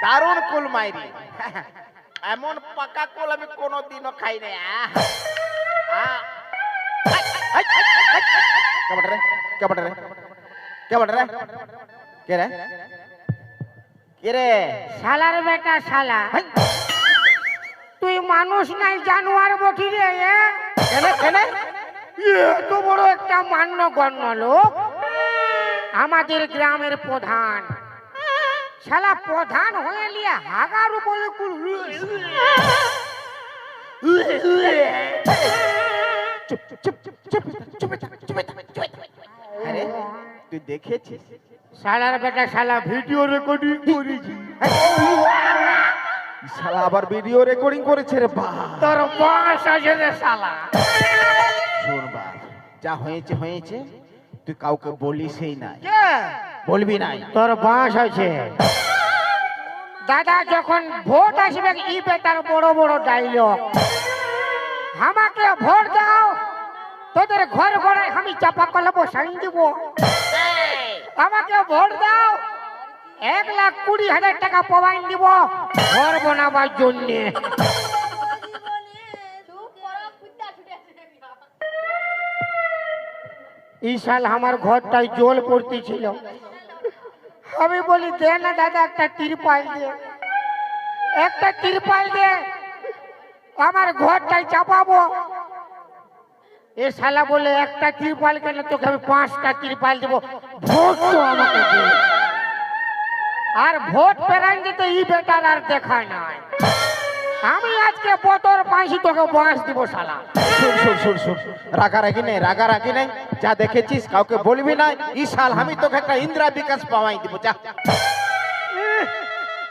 দারুণ কুল মাইরি। এমন পাকা কুল আমি কোনোদিনও খাই নাই। শালার বেটা শালা, তুই মানুষ নাই জানোয়ার বটি রে। এত বড় একটা মান্যগণ্য লোক, আমাদের গ্রামের প্রধান, শালা প্রধান হয়ে নিয়ে হাগার উপরে তুই দেখেছিস? শালার বেটা শালা ভিডিও রেকর্ডিং করেছি। শালা আবার ভিডিও রেকর্ডিং করেছে রে। তোর বয়স আছে রে শালা। শোন বাপ, যা হয়েছে হয়েছে, তুই কাউকে বলিসই না, কে বলবি নাই। তোর বাঁশ আছে। দাদা যখন ভোট আসবে, ই বেটার বড় বড় ডায়লগ, আমাকে ভোট দাও, তোদের ঘর ঘরে আমি চাপা কলে বসাই দিব। আমাকে ভোট দাও, 1,20,000 টাকা পাওয়াই দিব ঘর বানাবার জন্য। এই সাল আমার ঘরটায় জল পড়তেছিল, আমি বলি দে না দাদা একটা তিরপাল দে, একটা তিরপাল দে, আমার ঘরটাই চাপাবো। এ শালা বলে একটা তিরপাল কেন, তোকে আমি 5টা তিরপাল দেবো, ভোট তো আমাকে দে। আর ভোট পেরান যেতে ই বেটার আর দেখা নাই। আমি আজকে বতর পাইছি, তোকে বাঁশ দিব শালা। রাগারাগি নেই, রাগারাগি নেই, যা দেখেছিস কাউকে বলবি না। ই সাল আমি তোকে একটা ইন্দিরা বিকাশ পাওয়াই দিব, যা।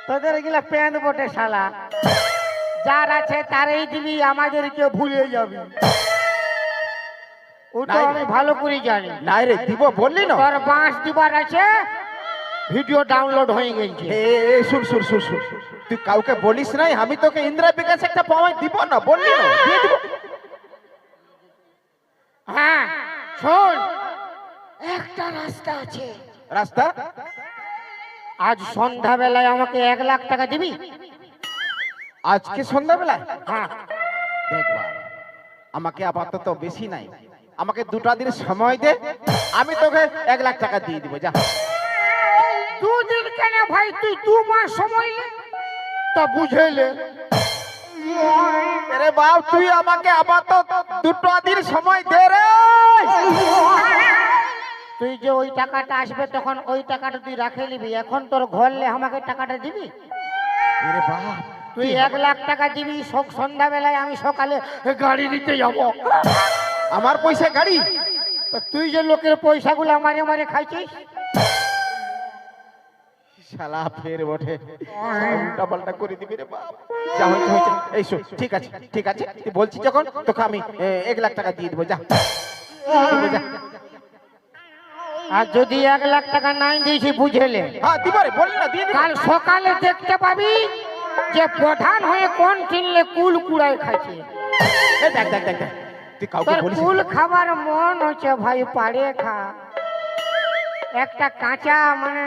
তোদের এগুলা প্যান বটে শালা, যার আছে তারই দিবি, আমাদেরকে ভুলে যাবি। ওটা আমি ভালো করে জানি। নাই রে, দিব বললি না। তোর বাঁশ দিবার আছে, ভিডিও ডাউনলোড হয়ে গেছে। শুন, তুই কাউকে বলিস নাই, আমি তোকে ইন্দিরা বিকাশ একটা পাওয়াই দিব না, বললি না, দিয়ে দিব। হ্যাঁ শোন, একটা রাস্তা আছে। রাস্তা? আজ সন্ধ্যাবেলায় আমাকে 1,00,000 টাকা দিবি। আজকে সন্ধ্যাবেলায়? হ্যাঁ। দেখবা, আমাকে আপাতত বেশি নাই, আমাকে 2টা দিন সময় দে, আমি তোকে 1,00,000 টাকা দিয়ে দিব, যা। 2 দিন কেন ভাই, তুই 2 মাস সময় নে তো বুঝেলে। আরে বাপ, তুই আমাকে আপাতত 2টা দিন সময় দে রে। তুই যে ওই টাকাটা আসবে তখন ওই টাকাটা তুই রাখে নিবি, এখন তোর ঘরলে আমাকে টাকাটা দিবি। আরে বাপ, তুই 1,00,000 টাকা দিবি, সন্ধ্যাবেলায় আমি সকালে গাড়ি নিতে যাব। আমার পয়সা গাড়ি? তো তুই যে লোকের পয়সাগুলো মারে মারে খাইছিস। শালা ফের বটে, উল্টা পাল্টা করে দিবি রে বাপ। যা হয়েছে হয়েছে। এই শোন, ঠিক আছে তুই বলছিস যখন, তোকে আমি 1,00,000 টাকা দিয়ে দেবো, যা। আর যদি 1,00,000 টাকা নাই দিয়েছি বুঝেলে, হ্যাঁ দিব রে, বললি না দিয়ে দিব। কাল সকালে দেখতে পাবি যে প্রধান হয়ে কোন কিনলে কুল কুড়াই খাইছে। দেখ তুই কাউকে তোর বলিস? কুল খাবার মন হচ্ছে ভাই, পারে খা। একটা কাঁচা মানে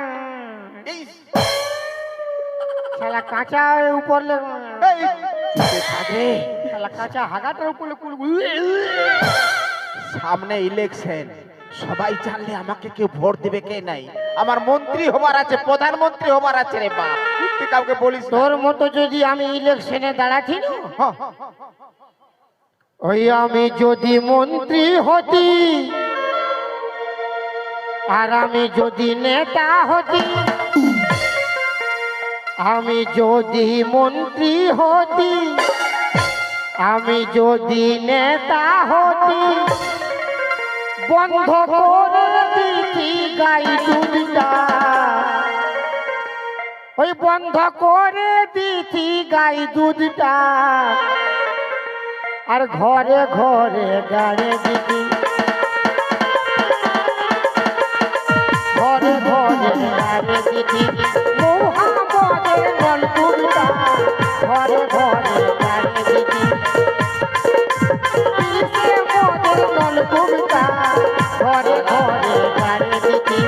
শালা কাঁচা উপর কাঁচা হাগাটার উপরে কুল। সামনে ইলেকশন, সবাই জানলে আমাকে কেউ ভোট দিবে কে নাই। আমার মন্ত্রী হবার আছে, প্রধানমন্ত্রী হবার আছে রে বাপ, তুই কাউকে বলিস? তোর মতো যদি আমি ইলেকশনে দাঁড়াচ্ছি না, ওই আমি যদি মন্ত্রী হতি, আর আমি যদি নেতা হতি, আমি যদি মন্ত্রী হতি, আমি যদি নেতা হতি, বন্ধ করে দিতি গাই দুধটা, ওই বন্ধ করে দিতি গাই দুধটা, আর ঘরে ঘরে গাড়ে দিতি, ঘরে ঘরে গাড়ে দিতি মোহাম্মদের নলকুড়টা, ঘরে ঘরে গাড়ে দিতি মোদের নলকুড়টা, ঘরে ঘরে গাড়ে দিতি।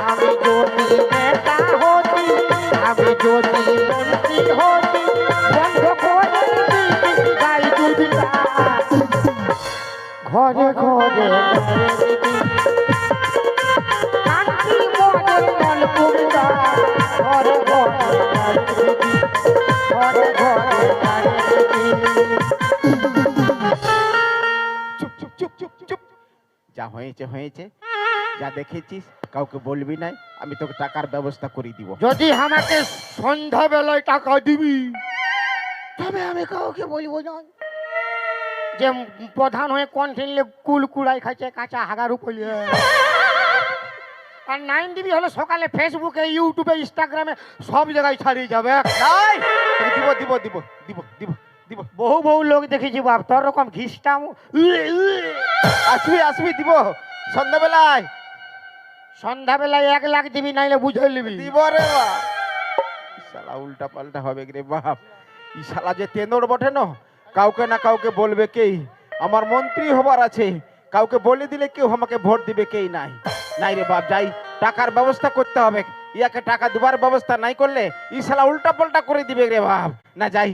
আমি যদি নেতা হতি, আমি যদি হয়েছে যা দেখেছিস কাউকে বলবি নাই, আমি তোকে টাকার ব্যবস্থা করে দিব। যদি আমাকে সন্ধ্যাবেলায় টাকা দিবি তবে আমি কাউকে বলবো না যে প্রধান হয়ে কন্টিনিউ কুড়াই খাচ্ছে কাঁচা হাগার উপরে। আর 9 দিবি হলো সকালে ফেসবুকে ইউটিউবে ইনস্টাগ্রামে সব জায়গায় ছাড়িয়ে যাবে। নাই, তোকে দিব দিব দিব দিব দিব দিব। বহু বহু লোক দেখেছি বাপ তোর রকম ঘিসটাম। আসবি আসবি দিব সন্ধ্যাবেলায়। সন্ধ্যাবেলায় 1 লাখ দিবি নাইলে বুঝে নিবি। দিব রে বাপ। শালা উল্টা পাল্টা হবে রে বাপ। ই শালা যে তেন্দর বটে না, কাউকে না কাউকে বলবে কেই। আমার মন্ত্রী হবার আছে, কাউকে বলে দিলে কেউ আমাকে ভোট দিবে কেই নাই। নাই রে বাপ, যাই টাকার ব্যবস্থা করতে হবে। ইয়াকে টাকা দেবার ব্যবস্থা নাই করলে ই শালা উল্টা পাল্টা করে দিবে রে বাপ। না যাই।